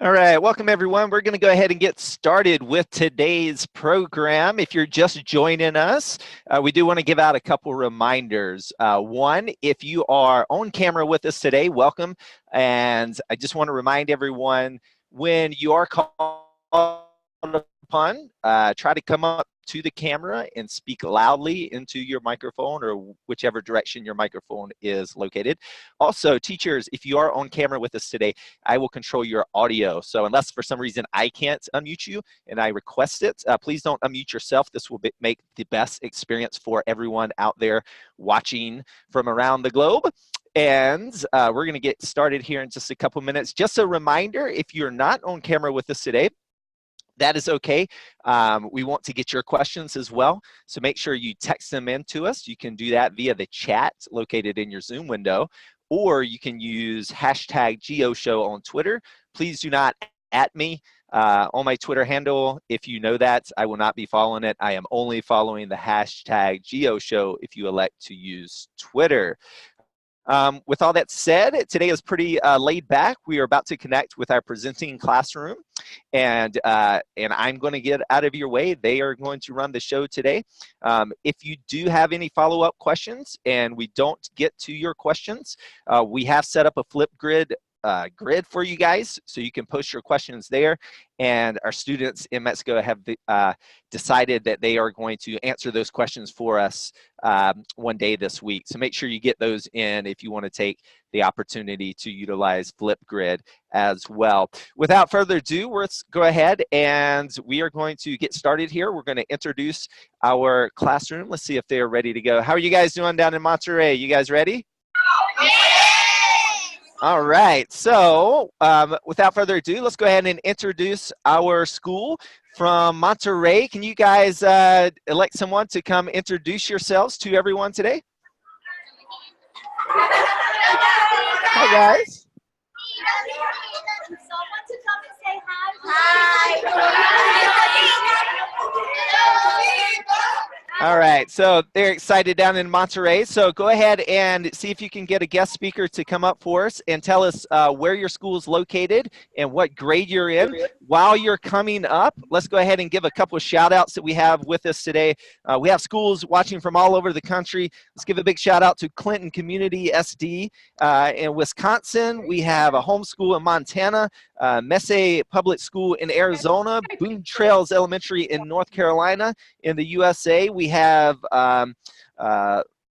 All right, welcome everyone. We're going to go ahead and get started with today's program. If you're just joining us, we do want to give out a couple reminders. One, if you are on camera with us today, welcome. And I just want to remind everyone, when you are called upon, try to come up to the camera and speak loudly into your microphone or whichever direction your microphone is located. Also, teachers, if you are on camera with us today, I will control your audio. So unless for some reason I can't unmute you and I request it, please don't unmute yourself. This will make the best experience for everyone out there watching from around the globe. And we're going to get started here in just a couple minutes. Just a reminder, if you're not on camera with us today, that is okay. We want to get your questions as well. So make sure you text them in to us. You can do that via the chat located in your Zoom window, or you can use hashtag GeoShow on Twitter. Please do not at me on my Twitter handle. If you know that, I will not be following it. I am only following the hashtag GeoShow if you elect to use Twitter. With all that said, today is pretty laid back. We are about to connect with our presenting classroom, and I'm going to get out of your way. They are going to run the show today. If you do have any follow-up questions and we don't get to your questions, we have set up a Flipgrid grid for you guys, so you can post your questions there. And our students in Mexico have decided that they are going to answer those questions for us one day this week. So make sure you get those in if you want to take the opportunity to utilize Flipgrid as well. Without further ado, let's go ahead and we are going to get started here. We're going to introduce our classroom. Let's see if they're ready to go. How are you guys doing down in Monterey? You guys ready? All right, so without further ado, let's go ahead and introduce our school from Monterey. Can you guys elect someone to come introduce yourselves to everyone today? Hi, guys. Someone to come and say hi. All right, so they're excited down in Monterey. So go ahead and see if you can get a guest speaker to come up for us and tell us where your school is located and what grade you're in. While you're coming up, let's go ahead and give a couple of shout outs that we have with us today. We have schools watching from all over the country. Let's give a big shout out to Clinton Community SD in Wisconsin. We have a homeschool in Montana, Messe Public School in Arizona, Boone Trails Elementary in North Carolina. In the USA, we have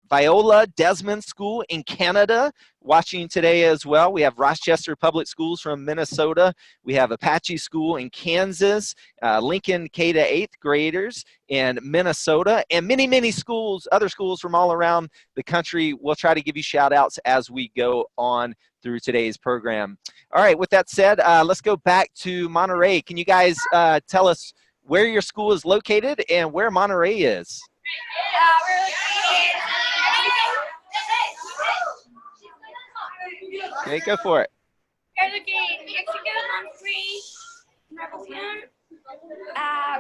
Viola Desmond School in Canada watching today as well. We have Rochester Public Schools from Minnesota. We have Apache School in Kansas, Lincoln K to 8th graders in Minnesota, and many, many schools, other schools from all around the country. We'll try to give you shout outs as we go on through today's program. All right, with that said, let's go back to Monterey. Can you guys tell us where your school is located and where Monterey is? Okay, go for it. We're located in Mexico, Monterrey,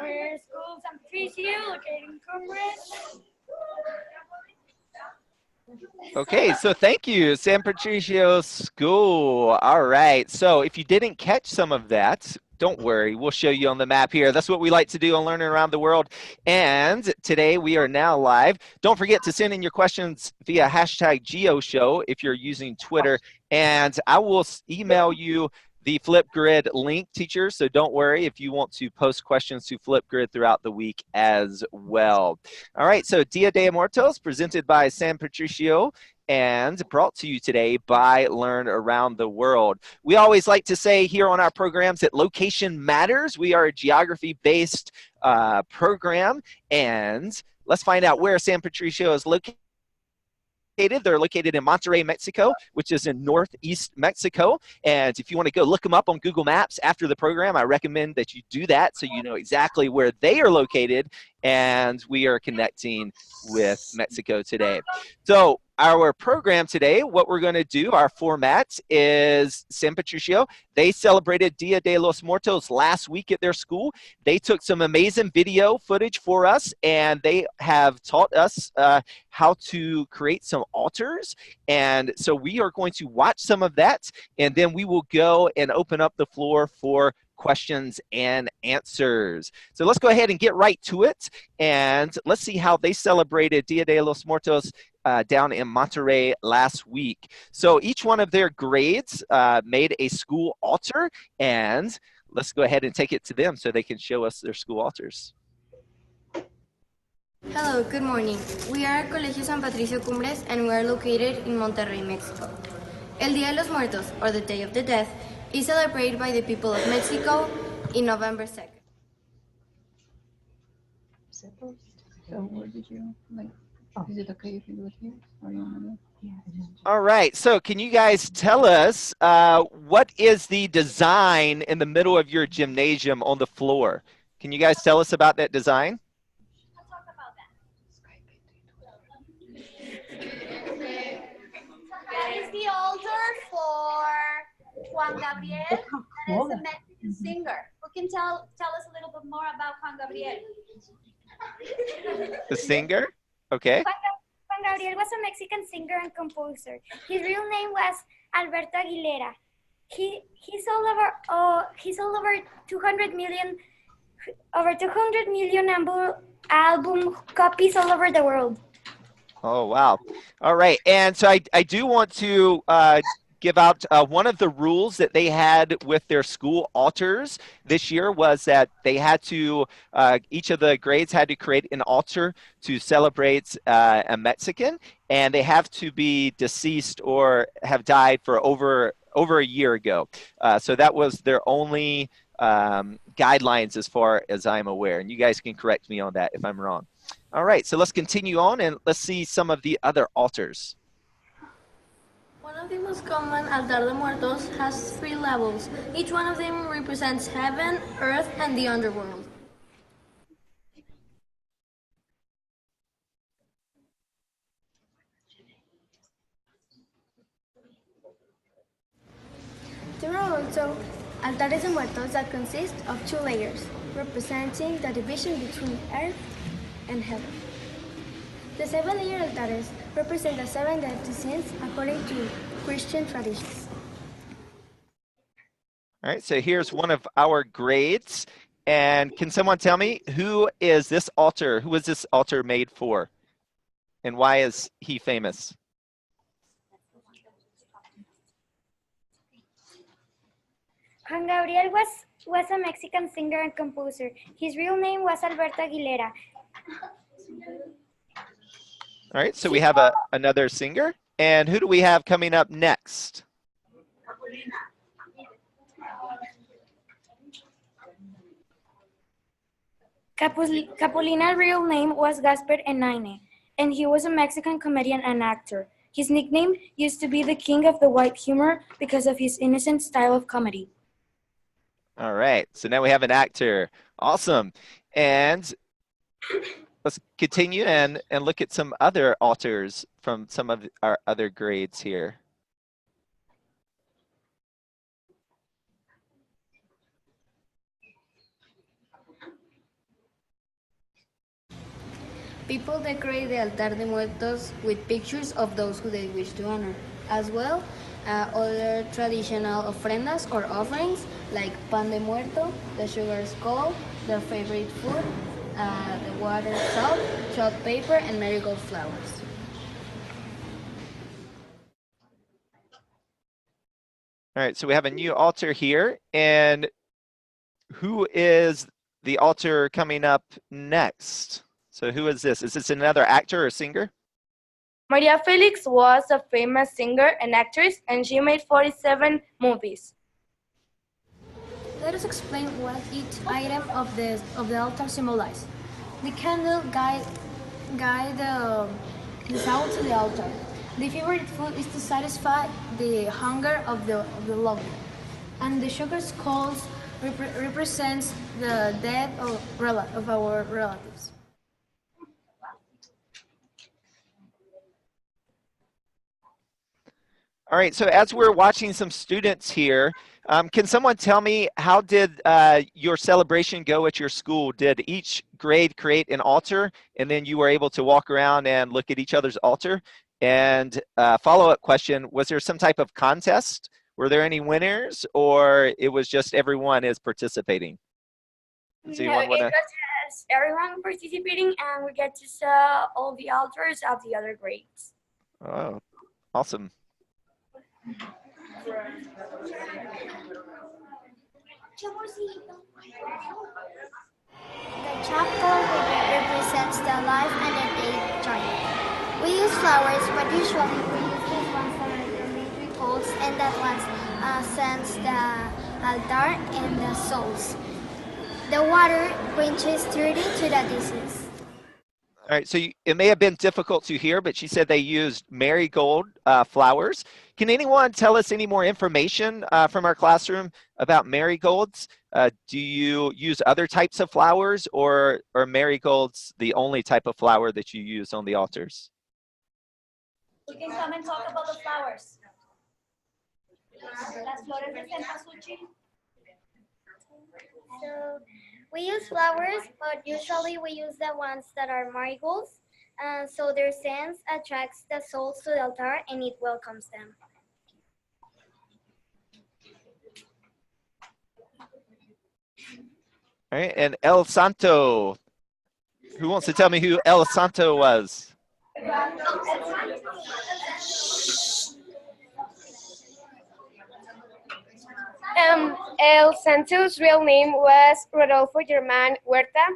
we're school San Patricio, located in Cumbres. Okay, so thank you, San Patricio School. All right, so if you didn't catch some of that, don't worry, we'll show you on the map here. That's what we like to do on Learning Around the World. And today we are now live. Don't forget to send in your questions via hashtag GeoShow if you're using Twitter. And I will email you the Flipgrid link, teachers, so don't worry if you want to post questions to Flipgrid throughout the week as well. All right, so Dia de Muertos, presented by San Patricio and brought to you today by Learn Around the World. We always like to say here on our programs that location matters. We are a geography-based program, and let's find out where San Patricio is located. They're located in Monterrey, Mexico, which is in northeast Mexico. And if you want to go look them up on Google Maps after the program, I recommend that you do that so you know exactly where they are located. And we are connecting with Mexico today. So our program today, what we're going to do, our format is San Patricio. They celebrated Dia de los Muertos last week at their school. They took some amazing video footage for us, and they have taught us how to create some altars. And so we are going to watch some of that, and then we will go and open up the floor for questions and answers. So let's go ahead and get right to it, and let's see how they celebrated Dia de los Muertos down in Monterrey last week. So each one of their grades made a school altar, and let's go ahead and take it to them so they can show us their school altars. Hello, good morning. We are Colegio San Patricio Cumbres, and we are located in Monterrey, Mexico. El Día de los Muertos, or the Day of the Dead, is celebrated by the people of Mexico in November 2nd. So where did you, like, is it okay if you do it here? Or you want to do it? All right, so can you guys tell us what is the design in the middle of your gymnasium on the floor? Can you guys tell us about that design? Let's talk about that. That is the altar for Juan Gabriel, that is a Mexican singer. Who can tell us a little bit more about Juan Gabriel? The singer? Okay. Juan Gabriel was a Mexican singer and composer. His real name was Alberto Aguilera. He sold over 200 million album copies all over the world. Oh, wow. All right. And so I do want to give out one of the rules that they had with their school altars this year was that they had to, each of the grades had to create an altar to celebrate a Mexican, and they have to be deceased or have died for over a year ago. So that was their only guidelines as far as I'm aware. And you guys can correct me on that if I'm wrong. All right, so let's continue on and let's see some of the other altars. One of the most common altar de muertos has 3 levels. Each one of them represents heaven, earth, and the underworld. There are also altares de muertos that consist of 2 layers, representing the division between earth and heaven. The 7-layer altares represent the 7 deadly sins according to Christian traditions. All right, so here's one of our grades. And can someone tell me who is this altar? Who is this altar made for? And why is he famous? Juan Gabriel was a Mexican singer and composer. His real name was Alberto Aguilera. All right, so we have another singer. And who do we have coming up next? Capulina's real name was Gasper Enaine, and he was a Mexican comedian and actor. His nickname used to be the King of the White Humor because of his innocent style of comedy. All right, so now we have an actor. Awesome. And let's continue and look at some other altars from some of our other grades here. People decorate the altar de muertos with pictures of those who they wish to honor, as well other traditional ofrendas or offerings like pan de muerto, the sugar skull, their favorite food, the water salt, chalk paper, and marigold flowers. All right, so we have a new altar here, and who is the altar coming up next? So who is this? Is this another actor or singer? Maria Felix was a famous singer and actress, and she made 47 movies. Let us explain what each item of the altar symbolizes. The candle guide the soul to the altar. The favorite food is to satisfy the hunger of the loved. And the sugar skulls represents the death of our relatives. All right, so as we're watching some students here, can someone tell me how did your celebration go at your school? Did each grade create an altar and then you were able to walk around and look at each other's altar? And follow-up question, was there some type of contest? Were there any winners or it was just everyone is participating? Does No, anyone it wanna? was just everyone participating, and we get to saw all the altars of the other grades. Oh, awesome. The chapel represents the life and the day journey. We use flowers, but usually we use these ones that are made with golds, and that ones sends the altar and the souls. The water quenches 30 to the disease. All right, so it may have been difficult to hear, but she said they used marigold flowers. Can anyone tell us any more information from our classroom about marigolds? Do you use other types of flowers, or are marigolds the only type of flower that you use on the altars? We can come and talk about the flowers. Las flores de cempasúchil. So we use flowers, but usually we use the ones that are marigolds. So their scent attracts the souls to the altar and it welcomes them. All right, and El Santo. Who wants to tell me who El Santo was? El Santo's real name was Rodolfo Germán Huerta.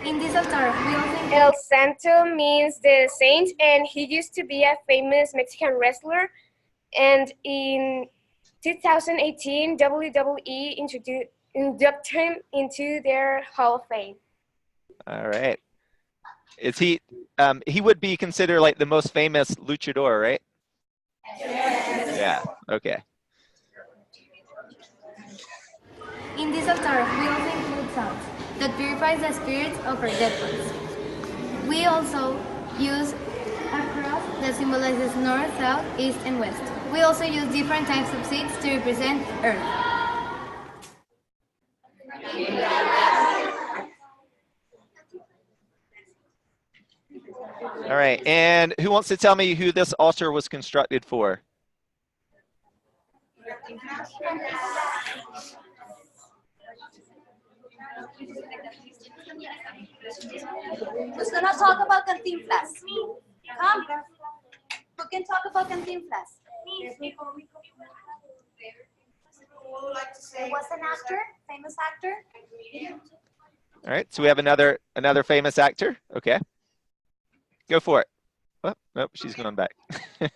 In this altar, we also El Santo means the saint, and he used to be a famous Mexican wrestler. And in 2018, WWE inducted him into their Hall of Fame. All right. Is he would be considered like the most famous luchador, right? Yeah, okay. In this altar, we also include salt that purifies the spirits of our dead ones. We also use a cross that symbolizes north, south, east, and west. We also use different types of seeds to represent Earth. All right, and who wants to tell me who this altar was constructed for? Who's gonna talk about Cantinflas? Come. Who can talk about Cantinflas? He was an actor, famous actor. All right, so we have another famous actor. Okay, go for it. Oh, nope, she's going back. A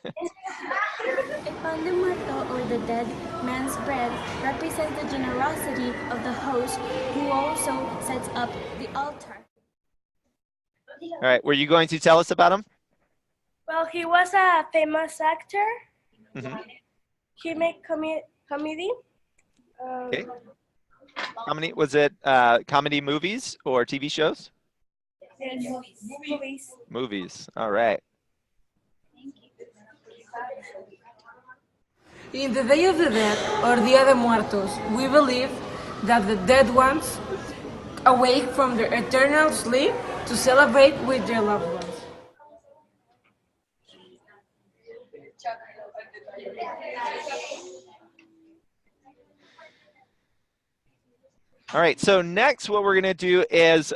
pan de muerto, or the dead man's bread, represents the generosity of the host who also sets up the altar. All right, were you going to tell us about him? Well, he was a famous actor. Mm-hmm. He made comedy. Okay. How many was it? Comedy movies or TV shows? Movies. Movies. All right. In the Day of the Dead, or Dia de Muertos, we believe that the dead ones awake from their eternal sleep to celebrate with their loved ones. All right, so next what we're going to do is,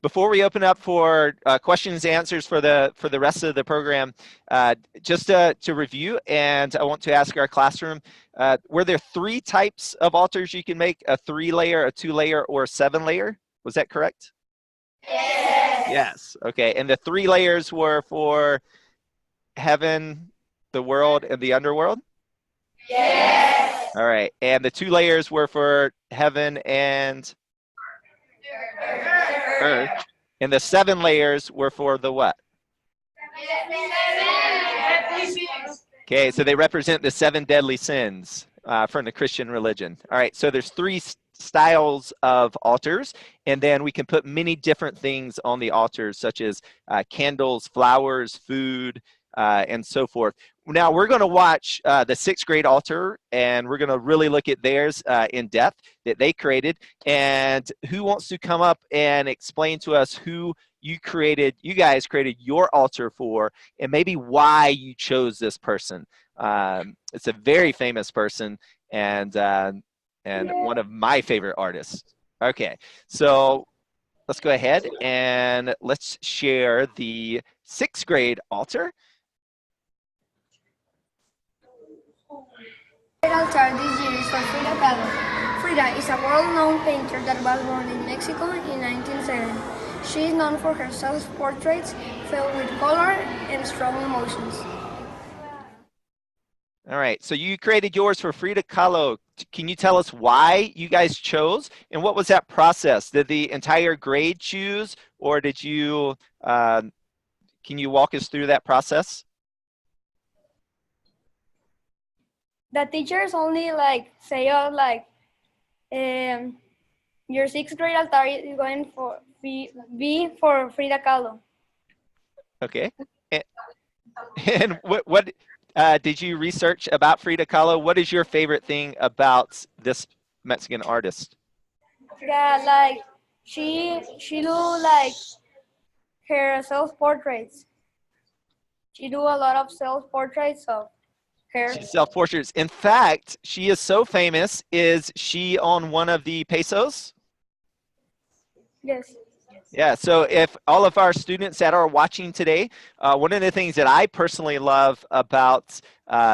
before we open up for questions and answers for the rest of the program, just to review, and I want to ask our classroom, were there 3 types of altars you can make? A 3-layer, a 2-layer, or a 7-layer? Was that correct? Yes. Yes, okay, and the 3 layers were for heaven, the world, and the underworld? Yes. All right, and the 2 layers were for heaven and earth, and the 7 layers were for the what? Okay, so they represent the 7 deadly sins from the Christian religion. All right, so there's 3 styles of altars, and then we can put many different things on the altars, such as candles, flowers, food, and so forth. now we're going to watch the sixth grade altar, and we're going to really look at theirs in depth that they created. And who wants to come up and explain to us who you guys created your altar for, and maybe why you chose this person? It's a very famous person, and one of my favorite artists. Okay, so let's go ahead and let's share the sixth grade altar. The altar this year is for Frida Kahlo. Frida is a world-known painter that was born in Mexico in 1907. She is known for her self-portraits filled with color and strong emotions. All right, so you created yours for Frida Kahlo. Can you tell us why you guys chose, and what was that process? Did the entire grade choose, or did you, can you walk us through that process? The teachers only say, oh, your sixth grade altar is going for be for Frida Kahlo. Okay, and what did you research about Frida Kahlo? What is your favorite thing about this Mexican artist? Yeah, she do her self-portraits. She do a lot of self-portraits of her. She self-portraits. In fact, she is so famous. Is she on one of the pesos? Yes. Yeah, so if all of our students that are watching today, one of the things that I personally love about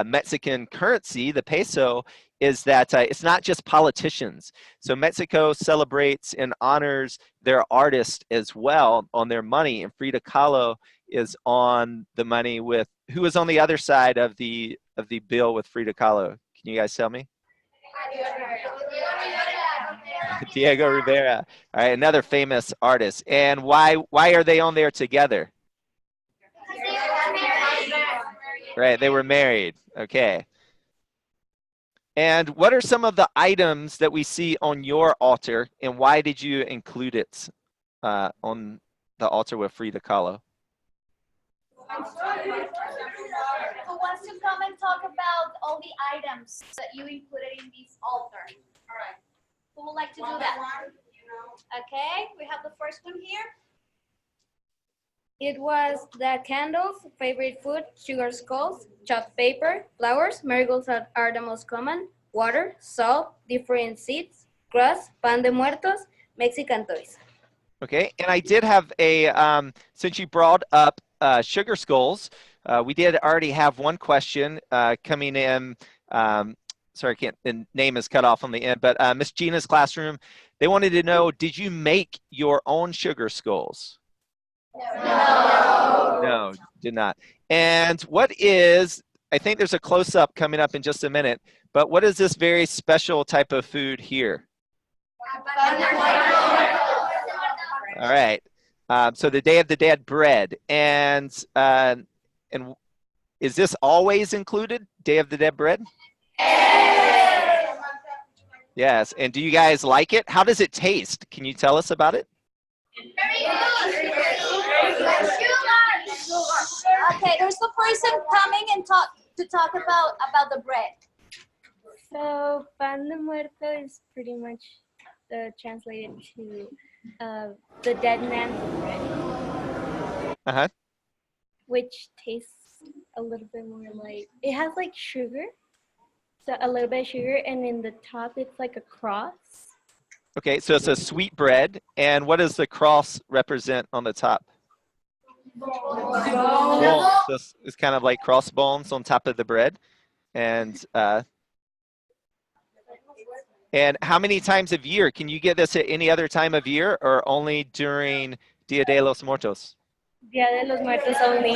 Mexican currency, the peso, is that it's not just politicians. So Mexico celebrates and honors their artists as well on their money, and Frida Kahlo is on the money with, who is on the other side of the bill with Frida Kahlo? Can you guys tell me? Diego Rivera. All right, another famous artist. And why are they on there together? Right, they were married. Okay. And what are some of the items that we see on your altar, and why did you include it on the altar with Frida Kahlo? Who wants to come and talk about all the items that you included in this altar? All right. Who would like to do that? Okay, we have the first one here. It was the candles, favorite food, sugar skulls, chopped paper, flowers, marigolds are the most common, water, salt, different seeds, grass, pan de muertos, Mexican toys. Okay, and I did have a, since you brought up sugar skulls, we did already have one question coming in. Sorry, the name is cut off on the end, but Miss Gina's classroom, they wanted to know, did you make your own sugar skulls? No, did not. And what is, I think there's a close-up coming up in just a minute, but what is this very special type of food here? All right. So the Day of the Dead bread. And is this always included, Day of the Dead bread? Yes. And do you guys like it? How does it taste? Can you tell us about it? Okay, there's the person coming and talk about the bread. So, pan de muerto is pretty much translated to the dead man's bread. Uh-huh. Which tastes a little bit more like, it has like sugar. So a little bit of sugar, and in the top it's like a cross. Okay, so it's a sweet bread. And what does the cross represent on the top? Bones. So it's kind of like crossbones on top of the bread. And how many times a year? Can you get this at any other time of year, or only during Dia de los Muertos? Dia de los Muertos only.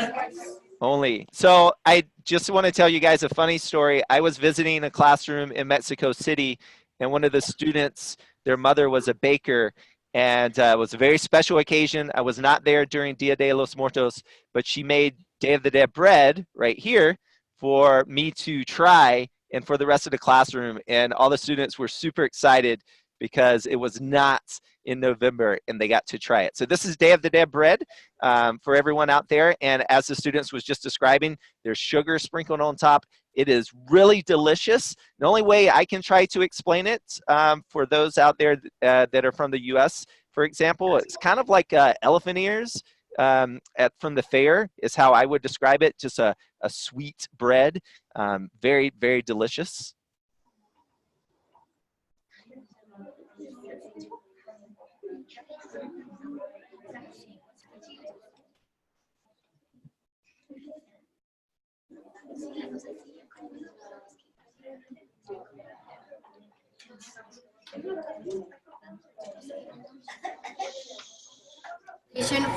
Only. So I just want to tell you guys a funny story. I was visiting a classroom in Mexico City, and one of the students, their mother was a baker, and it was a very special occasion. I was not there during Dia de los Muertos, but she made Day of the Dead bread right here for me to try and for the rest of the classroom. And all the students were super excited because it was not in November and they got to try it. So this is Day of the Dead bread for everyone out there. And as the students was just describing, there's sugar sprinkled on top. It is really delicious. The only way I can try to explain it for those out there that are from the U.S., for example, it's kind of like elephant ears from the fair is how I would describe it. Just a sweet bread, very, very delicious.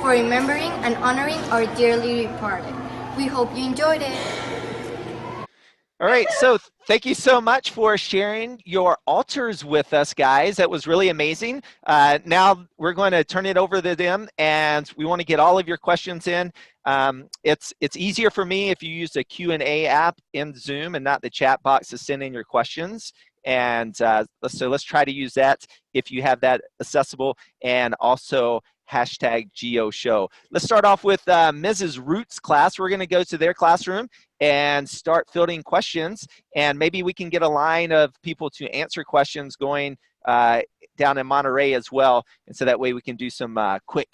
For remembering and honoring our dearly departed. We hope you enjoyed it. All right, so thank you so much for sharing your altars with us, guys. That was really amazing. Now we're going to turn it over to them, and we want to get all of your questions in. It's easier for me if you use a Q&A app in Zoom and not the chat box to send in your questions. And so let's try to use that if you have that accessible, and also hashtag GeoShow. Let's start off with Mrs. Root's class. We're going to go to their classroom and start fielding questions, and maybe we can get a line of people to answer questions going down in Monterey as well, and so that way we can do some quick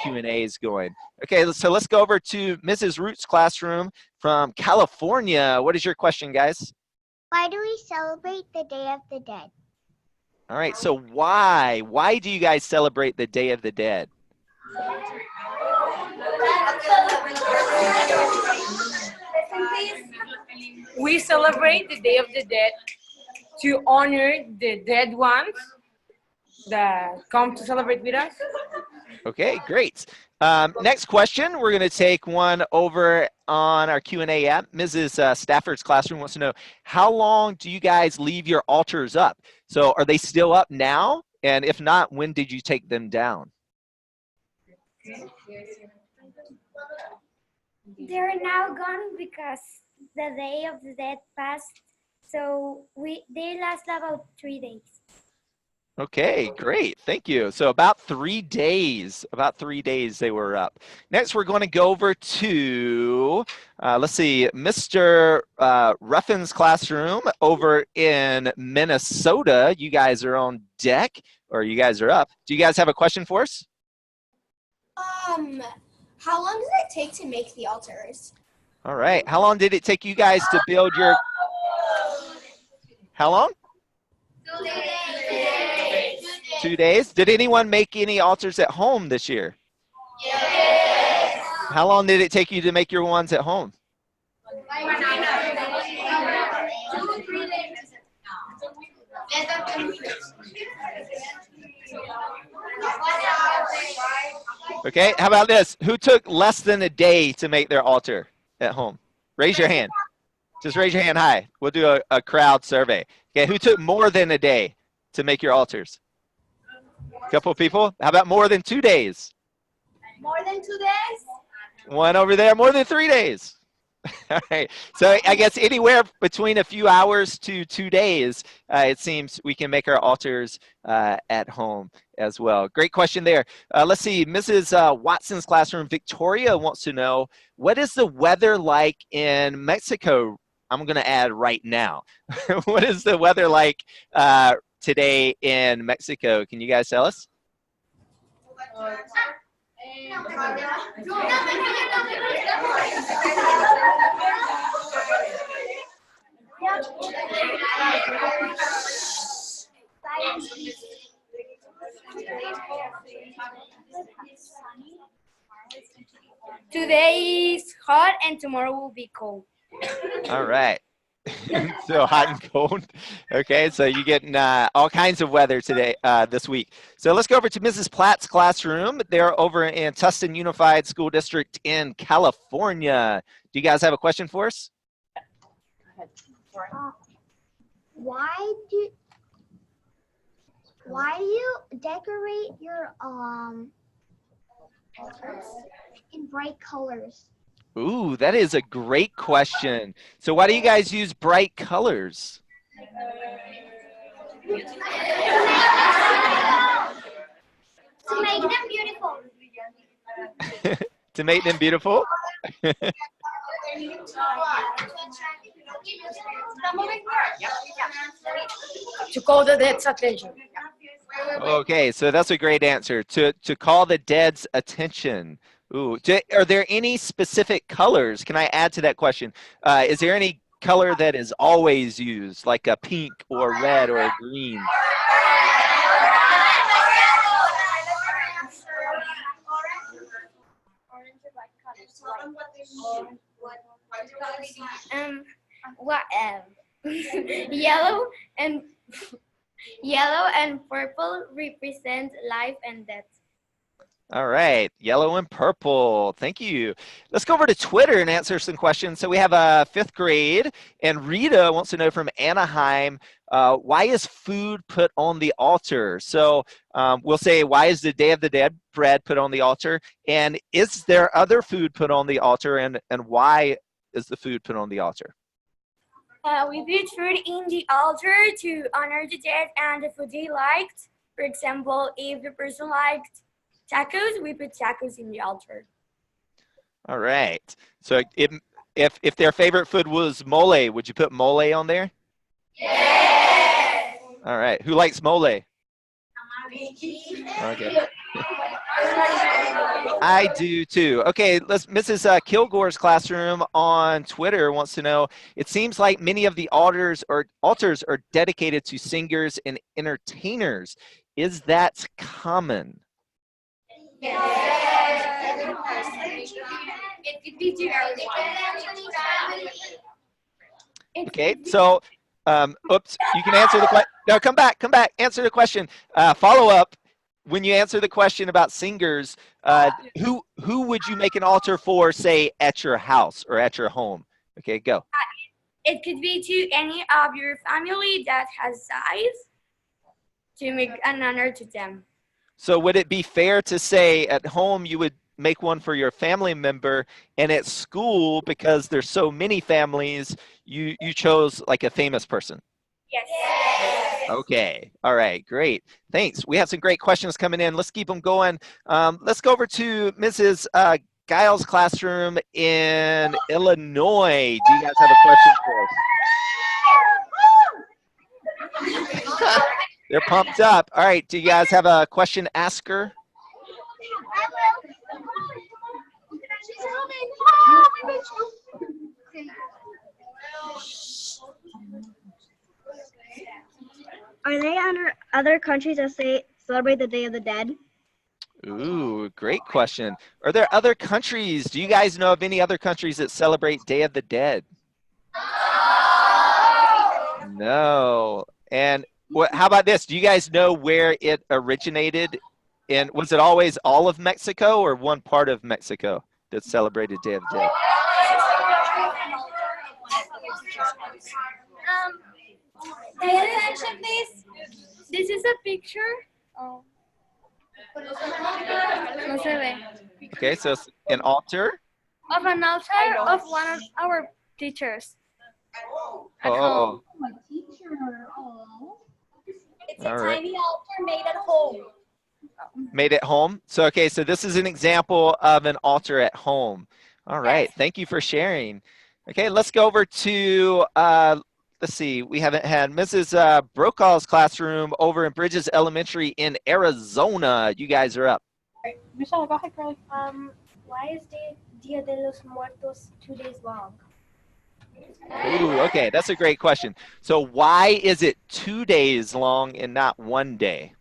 Q&As going. Okay, so let's go over to Mrs. Root's classroom from California. What is your question, guys? Why do we celebrate the Day of the Dead? All right, so why do you guys celebrate the Day of the Dead? We celebrate the Day of the Dead to honor the dead ones that come to celebrate with us. Okay, great. Next question, we're going to take one over on our Q&A app. Mrs. Stafford's classroom wants to know, how long do you guys leave your altars up? So are they still up now? And if not, when did you take them down? They're now gone because the Day of the Dead passed, so they last about 3 days. Okay, great. Thank you. So about 3 days, they were up. Next, we're going to go over to, let's see, Mr. Ruffin's classroom over in Minnesota. You guys are on deck, or you guys are up. Do you guys have a question for us? How long does it take to make the altars? All right. How long did it take you guys to build your, how long? 2 days. 2 days. Did anyone make any altars at home this year? Yes. How long did it take you to make your ones at home? 2 to 3 days. Okay, how about this? Who took less than a day to make their altar at home? Raise your hand. Just raise your hand high. We'll do a crowd survey. Okay, who took more than a day to make your altars? A couple people. How about more than 2 days? More than 2 days? One over there, more than 3 days. All right, so I guess anywhere between a few hours to 2 days, it seems we can make our altars at home as well. Great question there. Let's see, Mrs. Watson's classroom, Victoria wants to know, what is the weather like in Mexico? I'm going to add right now. What is the weather like today in Mexico? Can you guys tell us? Today is hot and tomorrow will be cold. All right. So hot and cold. Okay, so you're getting all kinds of weather today, this week. So let's go over to Mrs. Platt's classroom. They're over in Tustin Unified School District in California. Do you guys have a question for us? Why do you decorate your altars in bright colors? Ooh, that is a great question. So why do you guys use bright colors? To make them beautiful. To make them beautiful? To call the dead's attention. Okay, so that's a great answer. To call the dead's attention. Ooh, are there any specific colors? Can I add to that question? Is there any color that is always used, like a pink or red or a green? What? Yellow and yellow and purple represent life and death. All right, yellow and purple. Thank you. Let's go over to Twitter and answer some questions. So we have a 5th grade, and Rita wants to know from Anaheim, why is food put on the altar? So we'll say, why is the Day of the Dead bread put on the altar? And is there other food put on the altar, and why is the food put on the altar? We put food in the altar to honor the dead and the food they liked. For example, if the person liked tacos, we put tacos in the altar. All right. So if their favorite food was mole, would you put mole on there? Yes. All right. Who likes mole? Okay. I do too. Okay, Mrs. Kilgore's classroom on Twitter wants to know, it seems like many of the altars are dedicated to singers and entertainers. Is that common? Okay, so, oops, you can answer the question. No, come back, answer the question. Follow up, when you answer the question about singers, who would you make an altar for, say, at your house or at your home? Okay, go. It could be to any of your family that has died to make an honor to them. So would it be fair to say at home you would make one for your family member, and at school, because there's so many families, you chose like a famous person? Yes. Okay. All right. Great. Thanks. We have some great questions coming in. Let's keep them going. Let's go over to Mrs. Giles' classroom in Illinois. Do you guys have a question for us? They're pumped up. All right. Do you guys have a question asker? Are there other countries that celebrate the Day of the Dead? Ooh, great question. Are there other countries? Do you guys know of any other countries that celebrate Day of the Dead? No. And how about this? Do you guys know where it originated? And was it always all of Mexico or one part of Mexico that celebrated Day of the Dead? Pay attention, please. This is a picture. Oh. No se ve. Okay, so it's an altar. Of an altar of one of our teachers. At Oh. My teacher. Oh. It's All a right. tiny altar made at home. Made it home. So, okay, so this is an example of an altar at home. All right, Yes. Thank you for sharing. Okay, let's go over to, let's see, we haven't had Mrs. Brokaw's classroom over in Bridges Elementary in Arizona. You guys are up. Michelle, go ahead, girl. Why is the Dia de los Muertos 2 days long? Ooh, okay, that's a great question. So why is it 2 days long and not 1 day?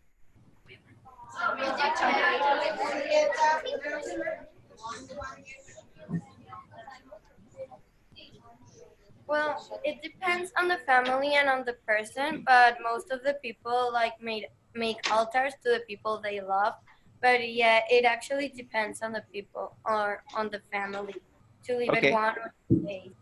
Well, it depends on the family and on the person, but most of the people make altars to the people they love. But yeah, it actually depends on the people or on the family to leave Okay. it 1 or 2 days.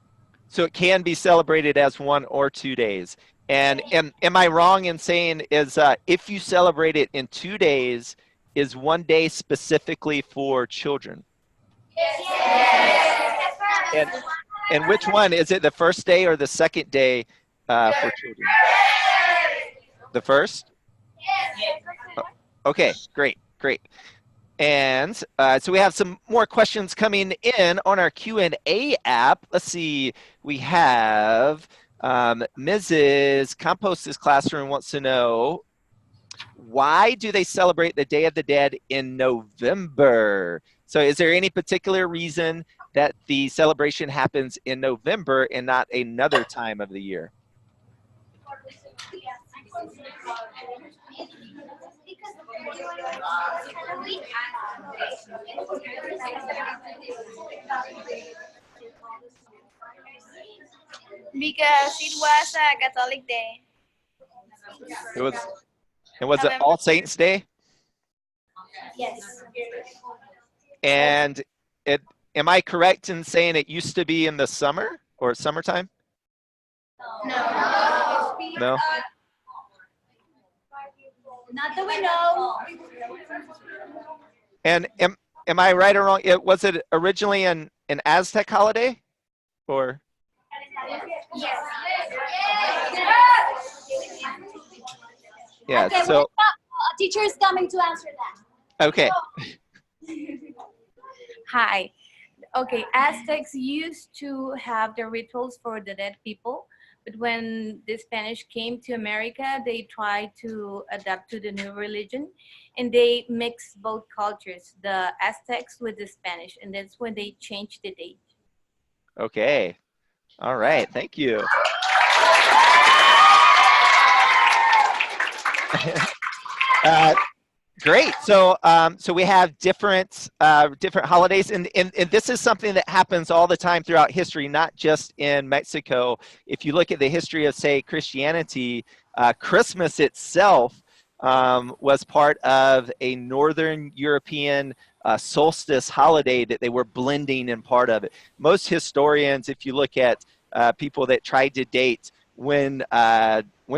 So it can be celebrated as 1 or 2 days. And am I wrong in saying is if you celebrate it in 2 days, is 1 day specifically for children? Yes. And which one? Is it the first day or the second day for children? The first? Okay, great, great. And so we have some more questions coming in on our Q&A app. Let's see, we have Mrs. Compost's classroom wants to know, why do they celebrate the Day of the Dead in November? So is there any particular reason that the celebration happens in November and not another time of the year? Because it was a Catholic day. It was it All Saints Day? Yes. And am I correct in saying it used to be in the summer or summertime? No. No? Not that we know. And am I right or wrong? Was it originally an Aztec holiday? Or? Yes. Yeah, okay, so. A teacher is coming to answer that. Okay. Hi. Okay, Aztecs used to have the rituals for the dead people, but when the Spanish came to America, they tried to adapt to the new religion, and they mixed both cultures, the Aztecs with the Spanish, and that's when they changed the date. Okay. All right. Thank you. Great. So, so we have different holidays, and this is something that happens all the time throughout history, not just in Mexico. If you look at the history of, say, Christianity, Christmas itself was part of a Northern European solstice holiday that they were blending in part of it. Most historians, if you look at people that tried to date when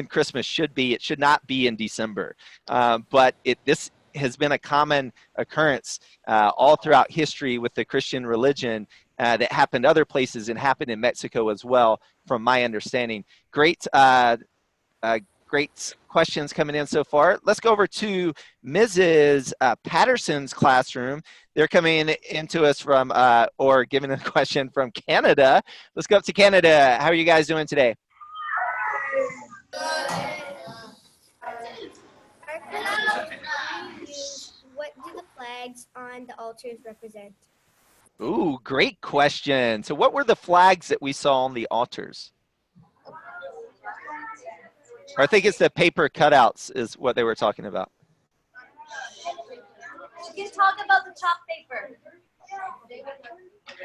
Christmas should be, it should not be in December. But this has been a common occurrence all throughout history with the Christian religion that happened other places and happened in Mexico as well, from my understanding. Great questions coming in so far. Let's go over to Mrs. Patterson's classroom. They're coming into us from, or giving a question from Canada. Let's go up to Canada. How are you guys doing today? What do the flags on the altars represent? Ooh, great question. So what were the flags that we saw on the altars? Or I think it's the paper cutouts is what they were talking about. You can talk about the chalk paper.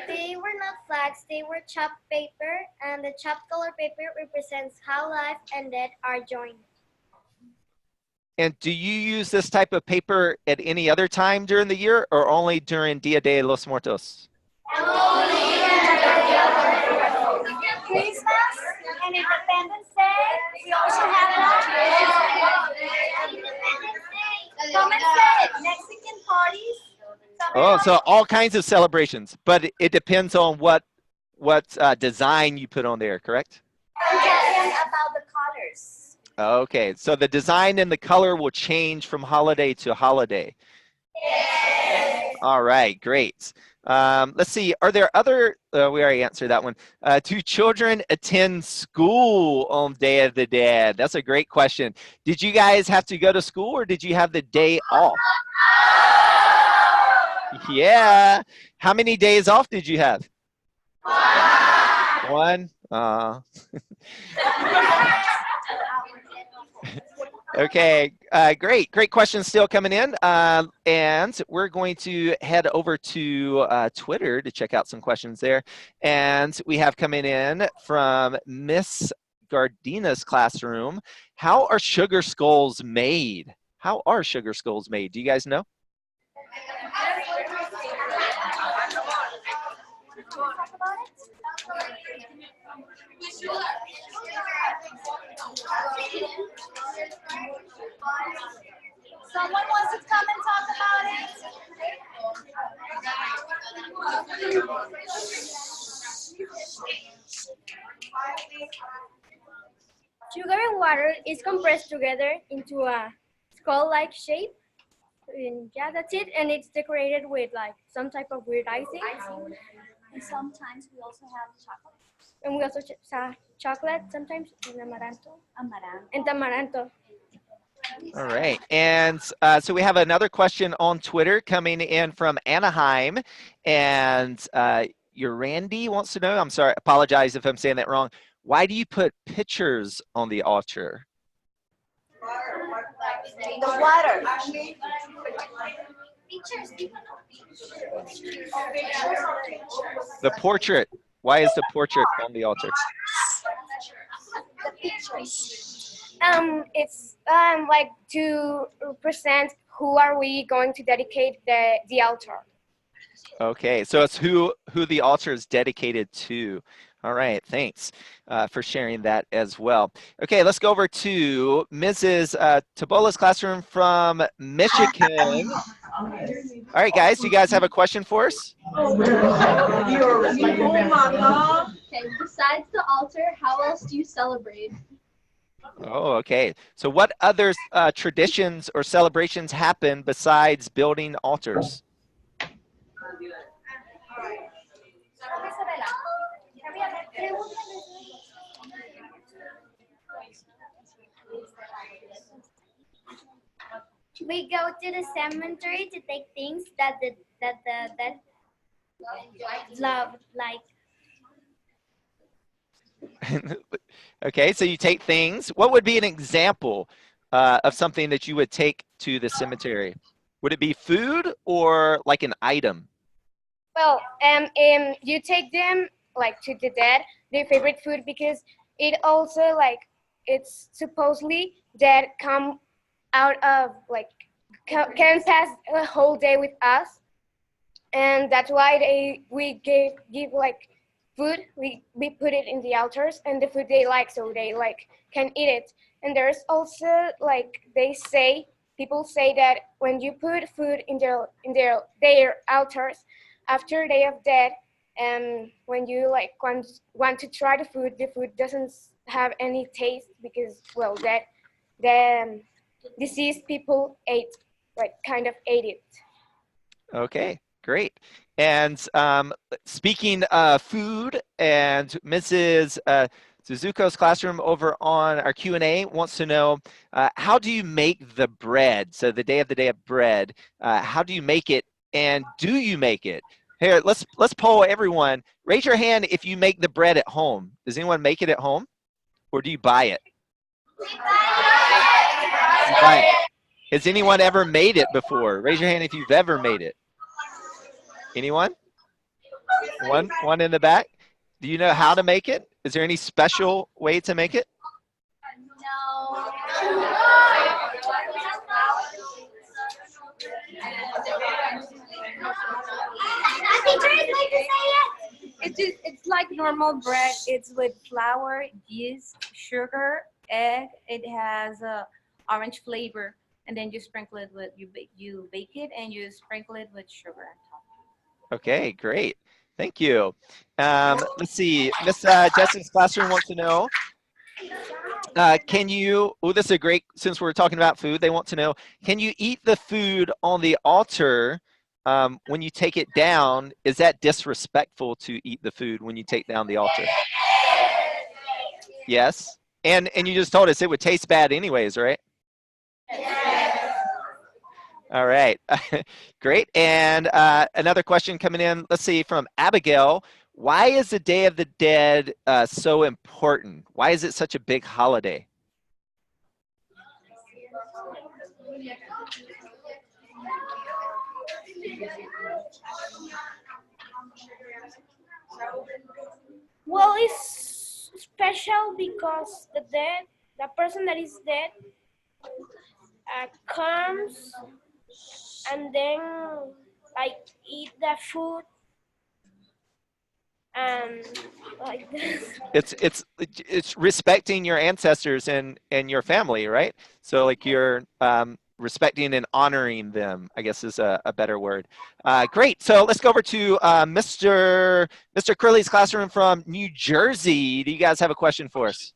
They were not flags, they were chopped paper, and the chopped color paper represents how life and death are joined. And do you use this type of paper at any other time during the year, or only during Dia de los Muertos? Christmas and Independence Day. We also have that. Come and say it. Mexican parties. Oh, so all kinds of celebrations, but it depends on what design you put on there, correct? I'm talking about the colors. Okay, so the design and the color will change from holiday to holiday. Yes. All right, great. Let's see, are there other, we already answered that one. Do children attend school on Day of the Dead? That's a great question. Did you guys have to go to school, or did you have the day off? Yeah. How many days off did you have? One? Okay, great questions still coming in, and we're going to head over to Twitter to check out some questions there. And we have coming in from Miss Gardina's classroom. How are sugar skulls made? How are sugar skulls made? Do you guys know? Someone wants to come and talk about it? Sugar and water is compressed together into a skull-like shape. And yeah, that's it. And it's decorated with like some type of weird icing. And sometimes we also have chocolate. And we also have chocolate sometimes and amaranto. Amaranto. And tamaranto. All right. And so we have another question on Twitter coming in from Anaheim. And your Randy wants to know, I'm sorry, apologize if I'm saying that wrong. Why do you put pictures on the altar? The water. The portrait. Why is the portrait on the altar? The pictures. It's like to represent who are we going to dedicate the altar. Okay, so it's who the altar is dedicated to. All right, thanks for sharing that as well. Okay, let's go over to Mrs. Tabola's classroom from Michigan. All right, guys, you guys have a question for us? Okay, besides the altar, how else do you celebrate? Oh, okay. So what other traditions or celebrations happen besides building altars? We go to the cemetery to take things that love, like Okay, so you take things. What would be an example of something that you would take to the cemetery? Would it be food or like an item? Well, you take them like to the dead, their favorite food, because it also like it's supposedly that come out of like can pass a whole day with us, and that's why we give like food. We put it in the altars, and the food they like, so they like can eat it. And there's also like people say that when you put food in their altars after Day of Dead, and when you like want to try the food doesn't have any taste because well that the deceased people kind of ate it. Okay, great. And speaking of food, and Mrs. Suzuko's classroom over on our Q&A wants to know, how do you make the bread? So the day of bread, how do you make it, and do you make it? Here, let's poll everyone. Raise your hand if you make the bread at home. Does anyone make it at home, or do you buy it? You buy it. Has anyone ever made it before? Raise your hand if you've ever made it. Anyone? One in the back. Do you know how to make it? Is there any special way to make it? No. It's like normal bread. It's with flour, yeast, sugar, egg. It has a orange flavor, and then you sprinkle it with you bake it and you sprinkle it with sugar on top. Okay, great. Thank you. Let's see. Miss Jess's classroom wants to know, can you, this is a great, since we're talking about food, they want to know, can you eat the food on the altar when you take it down? Is that disrespectful to eat the food when you take down the altar? Yes. And you just told us it would taste bad anyways, right? All right, great. And another question coming in, let's see, from Abigail. Why is the Day of the Dead so important? Why is it such a big holiday? Well, it's special because the person that is dead comes and then like eat the food and like this. It's respecting your ancestors and your family, right? So like you're respecting and honoring them, I guess is a better word. Great. So let's go over to Mr. Curley's classroom from New Jersey. Do you guys have a question for us?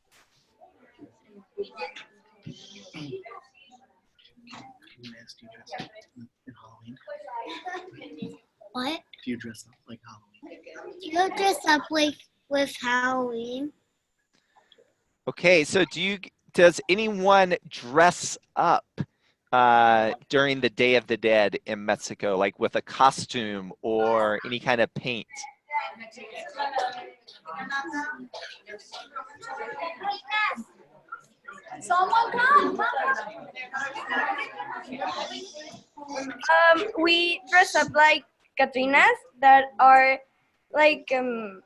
Do you dress up in Halloween? What? Do you dress up like Halloween? You dress up like with Halloween? Okay, so does anyone dress up during the Day of the Dead in Mexico, like with a costume or any kind of paint? Someone come. We dress up like Katrinas that are like an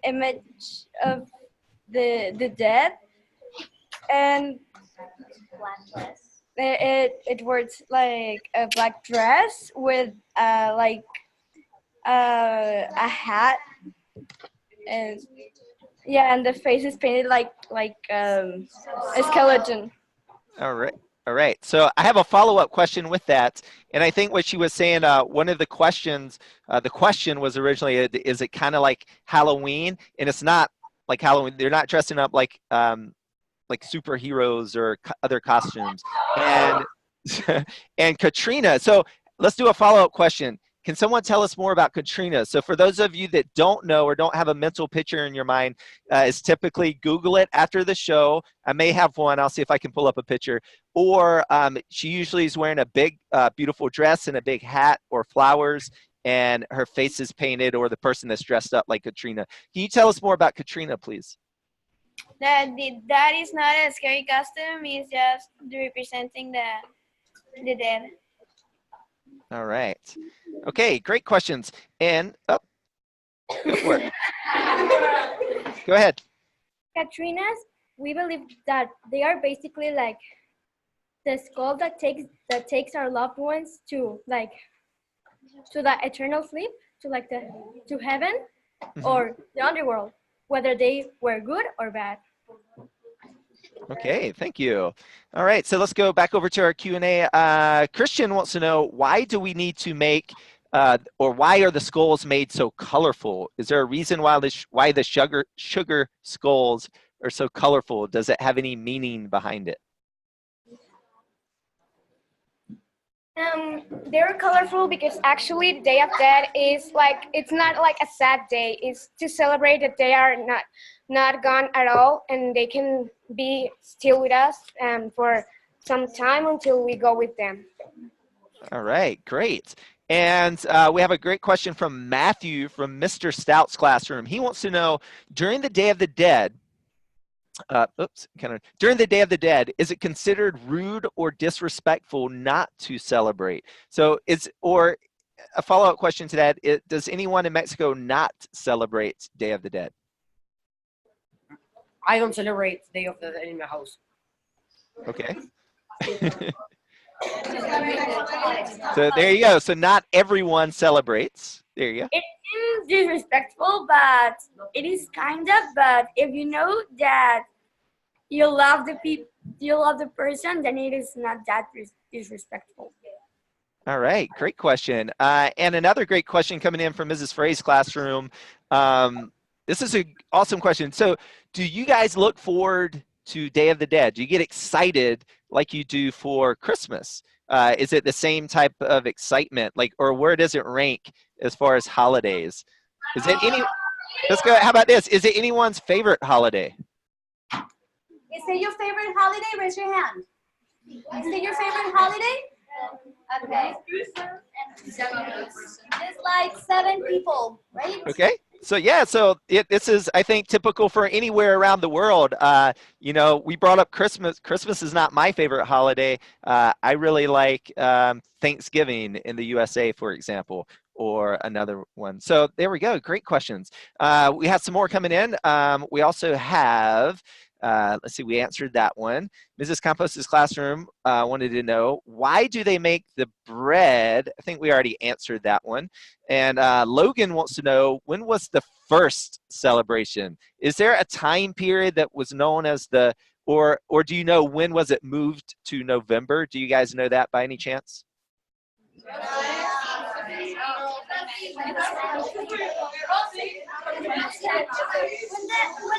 image of the dead, and it wears like a black dress with like a hat, and yeah, and the face is painted like a skeleton. All right. All right. So I have a follow-up question with that. And I think what she was saying, one of the questions, the question was originally, is it kind of like Halloween? And it's not like Halloween. They're not dressing up like superheroes or other costumes. And and Katrina. So let's do a follow-up question. Can someone tell us more about Katrina? So for those of you that don't know or don't have a mental picture in your mind, is typically Google it after the show. I may have one. I'll see if I can pull up a picture. Or she usually is wearing a big, beautiful dress and a big hat or flowers, and her face is painted, or the person that's dressed up like Katrina. Can you tell us more about Katrina, please? That is not a scary costume. It's just representing the dead. All right. Okay, great questions. And go for it. Go ahead. Katrinas, we believe that they are basically like the skull that takes our loved ones to the eternal sleep, to heaven or the underworld, whether they were good or bad. Okay, thank you. All right, so let's go back over to our Q&A. Christian wants to know, why do we need to make, or why are the skulls made so colorful? Is there a reason why the sugar skulls are so colorful? Does it have any meaning behind it? They're colorful because actually the Day of Dead is it's not like a sad day. It's to celebrate that they are not gone at all, and they can be still with us for some time until we go with them. All right, great. And we have a great question from Matthew from Mr. Stout's classroom. He wants to know, during the Day of the Dead, during the Day of the Dead, is it considered rude or disrespectful not to celebrate? So or a follow-up question to that, does anyone in Mexico not celebrate Day of the Dead? I don't celebrate Day of the Dead in my house. Okay. So there you go. So not everyone celebrates. There you go. It is disrespectful, but it is kind of. But if you know that you love the person, then it is not that disrespectful. All right, great question. And another great question coming in from Mrs. Frey's classroom. This is an awesome question. So do you guys look forward to Day of the Dead? Do you get excited like you do for Christmas? Is it the same type of excitement, or where does it rank as far as holidays? Is it let's go, how about this? Is it anyone's favorite holiday? Is it your favorite holiday? Raise your hand. Is it your favorite holiday? Okay. It's like 7 people, right? Okay. So yeah, so this is, I think, typical for anywhere around the world. You know, we brought up Christmas. Christmas is not my favorite holiday. I really like Thanksgiving in the USA, for example, or another one. So there we go. Great questions. We have some more coming in. We also have, let's see, we answered that one. Mrs. Campos' classroom wanted to know, why do they make the bread? I think we already answered that one. And Logan wants to know, when was the first celebration? Is there a time period that was known as or do you know when was it moved to November? Do you guys know that by any chance? When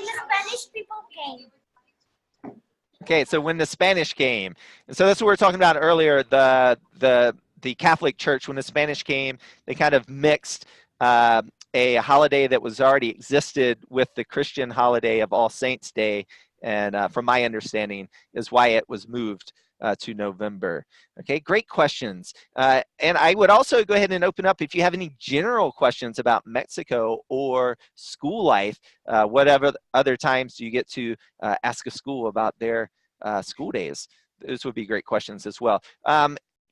the Spanish people came. Okay, so when the Spanish came, and so that's what we were talking about earlier. The Catholic Church, when the Spanish came, they kind of mixed a holiday that was already existed with the Christian holiday of All Saints Day, and from my understanding, is why it was moved to November. Okay, great questions. And I would also go ahead and open up if you have any general questions about Mexico or school life. Whatever other times do you get to ask a school about their school days? Those would be great questions as well.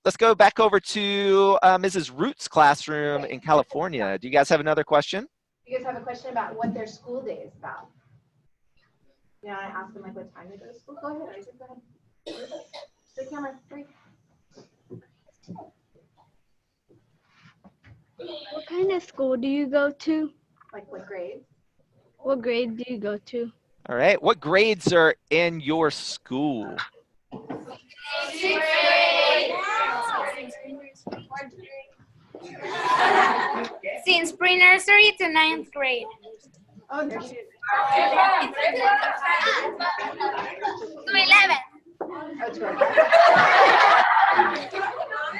Let's go back over to Mrs. Root's classroom in California. Do you guys have another question? You guys have a question about what their school day is about? Yeah, I asked them like what time they go to school. Go ahead, Isaac. Go ahead. The camera. Three. What kind of school do you go to? Like what grade? What grade do you go to? All right. What grades are in your school? Since pre-nursery to 9th grade. Oh, no. To 11.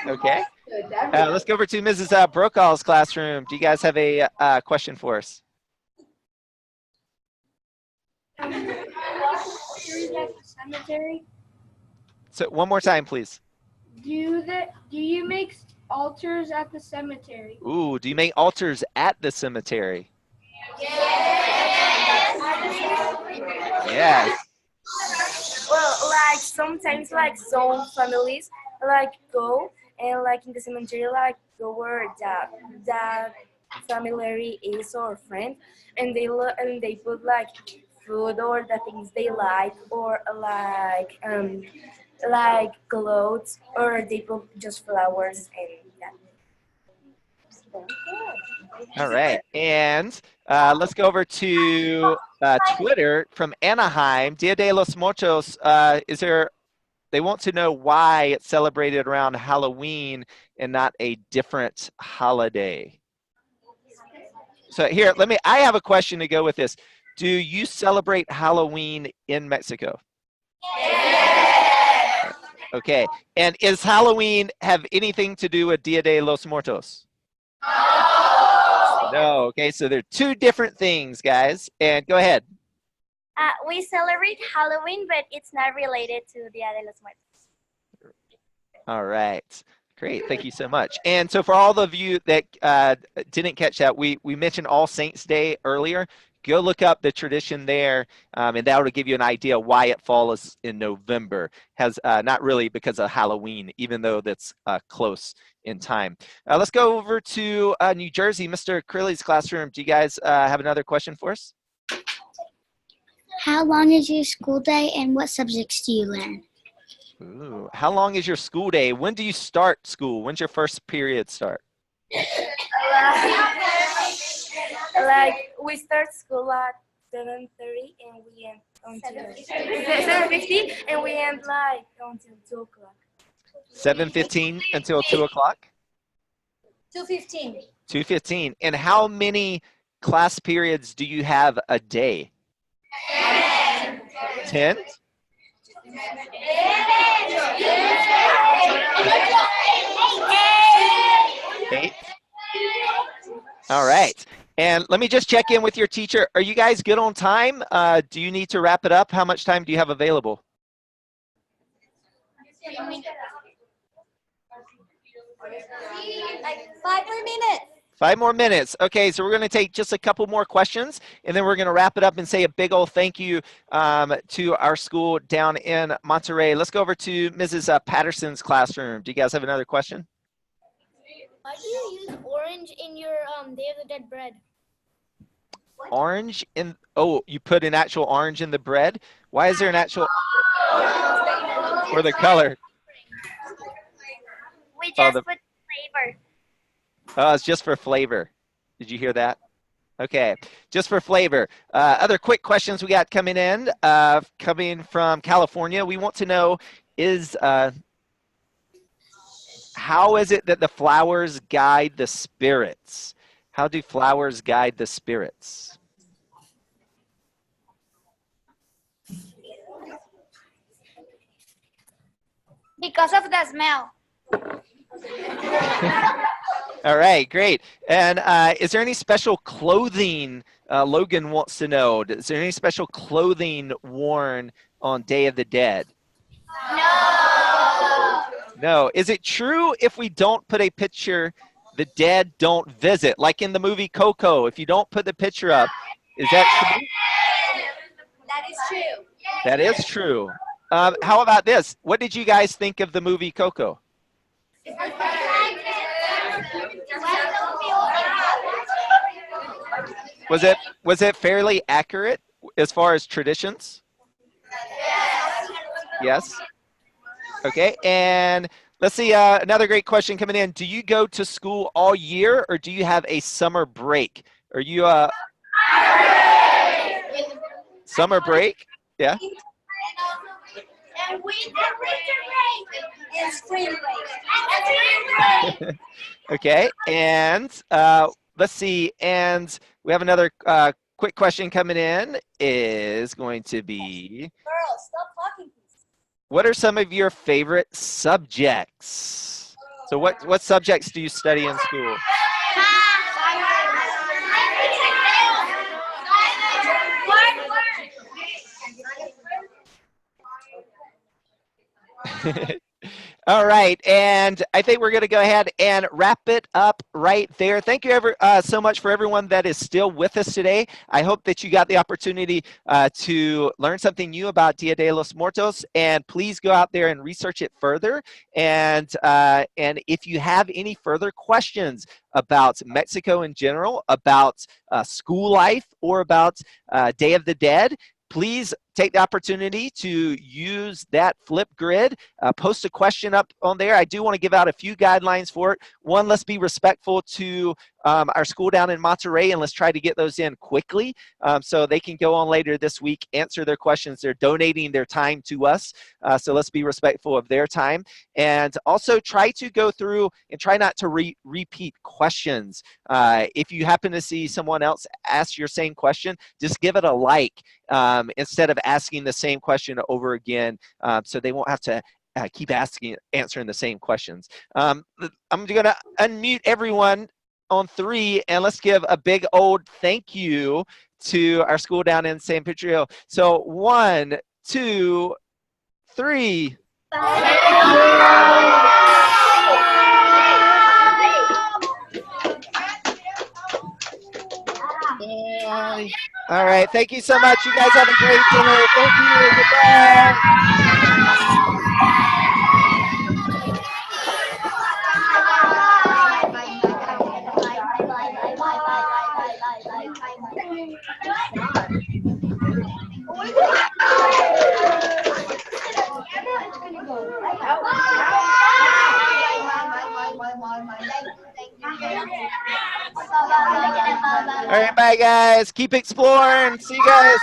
Okay. Let's go over to Mrs. Brokaw's classroom. Do you guys have a question for us? Cemetery. So one more time, please. Do you make altars at the cemetery? Ooh, do you make altars at the cemetery? Yes. Well, like sometimes like some families like go and like in the cemetery like go where that family is or friend, and they put like food or the things they like, or like clothes, or they put just flowers and that. All right. And let's go over to Twitter from Anaheim. Dia de los Muertos, they want to know why it's celebrated around Halloween and not a different holiday. So here, I have a question to go with this. Do you celebrate Halloween in Mexico? Yes. Okay. And is Halloween have anything to do with Dia de los Muertos? No. Okay, so they're two different things, guys. And go ahead. We celebrate Halloween, but it's not related to Dia de los Muertos. All right. Great. Thank you so much. And so for all of you that didn't catch that, we mentioned All Saints Day earlier. Go look up the tradition there, and that will give you an idea why it falls in November. Has not really because of Halloween, even though that's close in time. Let's go over to New Jersey, Mr. Crilly's classroom. Do you guys have another question for us? How long is your school day and what subjects do you learn? Ooh, how long is your school day? When do you start school? When's your first period start? Like we start school at 7:30 and we end until 7:50, and we end like until 2 o'clock. 7:15 until 2 o'clock? 2:15. 2:15. And how many class periods do you have a day? 10? 10? Eight? All right. And let me just check in with your teacher. Are you guys good on time? Do you need to wrap it up? How much time do you have available? Like 5 more minutes. 5 more minutes. Okay, so we're going to take just a couple more questions, and then we're going to wrap it up and say a big old thank you to our school down in Monterey. Let's go over to Mrs. Patterson's classroom. Do you guys have another question? Why do you use orange in your Day of the Dead bread? Orange in, oh, you put an actual orange in the bread? Why is there an actual, for the color? We just put flavor. Oh, it's just for flavor. Did you hear that? Okay, just for flavor. Other quick questions we got coming in, coming from California. We want to know is, how is it that the flowers guide the spirits? How do flowers guide the spirits? Because of the smell. All right, great. And is there any special clothing, Logan wants to know, is there any special clothing worn on Day of the Dead? No. No. Is it true if we don't put a picture, the dead don't visit? Like in the movie Coco, if you don't put the picture up, is that true? That is true. That is true. How about this? What did you guys think of the movie Coco? Was it fairly accurate as far as traditions? Yes. Okay, and let's see, another great question coming in. Do you go to school all year, or do you have a summer break? Are you summer break? Yeah. And winter break and spring break. Okay, and let's see, and we have another quick question coming in. Is going to be, Girls, stop talking, please. what are some of your favorite subjects? So what subjects do you study in school? All right, and I think we're going to go ahead and wrap it up right there. Thank you so much for everyone that is still with us today. I hope that you got the opportunity to learn something new about Dia de los Muertos, and please go out there and research it further. And if you have any further questions about Mexico in general, about school life, or about Day of the Dead, please take the opportunity to use that flip grid. Post a question up on there. I do want to give out a few guidelines for it. One, let's be respectful to our school down in Monterey, and let's try to get those in quickly so they can go on later this week, answer their questions. They're donating their time to us, so let's be respectful of their time. And also try to go through and try not to repeat questions. If you happen to see someone else ask your same question, just give it a like instead of asking the same question over again, so they won't have to keep answering the same questions. I'm going to unmute everyone on 3, and let's give a big old thank you to our school down in San Patricio. So 1, 2, 3. Bye. All right, thank you so much. You guys have a great dinner. Thank you. Goodbye. All right, bye guys. Keep exploring. See you guys.